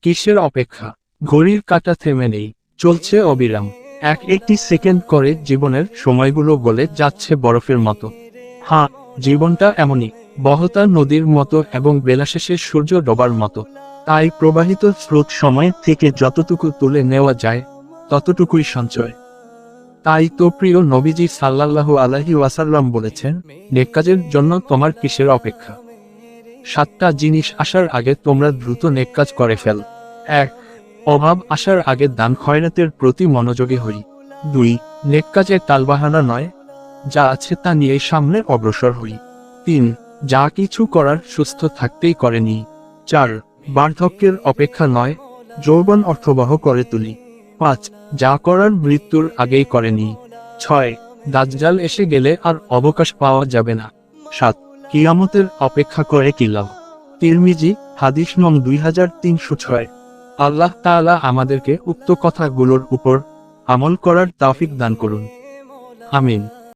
কিসের অপেক্ষা? ঘড়ির কাঁটা থেমে নেই, চলছে অবিরাম। একটি সেকেন্ড করে জীবনের সময়গুলো গলে যাচ্ছে বরফের মতো। হ্যাঁ, জীবনটা এমনই, বহতা নদীর মতো এবং বেলাশেষে সূর্য ডোবার মতো। তাই প্রবাহিত স্রোত সময় থেকে যতটুকু তুলে নেওয়া যায় ততটুকুই সঞ্চয়। তাই তো প্রিয় নবীজি সাল্লাল্লাহু আলাইহি ওয়াসাল্লাম বলেছেন, নেক কাজের জন্য তোমার কিসের অপেক্ষা? 7টা জিনিস আসার আগে তোমরা দ্রুত নেক কাজ করে ফেল। 1. অভাব আসার আগে দান খয়রাতের প্রতি মনোযোগী হই। 2. নেক কাজে টালবাহানা নয়, যা আছে তা নিয়ে সামনে অগ্রসর হই। 3. যা কিছু করার সুস্থ থাকতেই করে নিই। 4. বার্ধক্যের অপেক্ষা নয়, যৌবন অর্থবহ করে তুলি। 5. যা করার মৃত্যুর আগেই করে নিই। 6. দাজ্জাল এসে গেলে আর অবকাশ পাওয়া যাবে না। 7. কিয়ামতের অপেক্ষা করে কি লাভ? তিরমিজি, হাদিস নং 2306। আল্লাহ তাআলা আমাদেরকে উক্ত কথাগুলোর উপর আমল করার তৌফিক দান করুন। আমিন।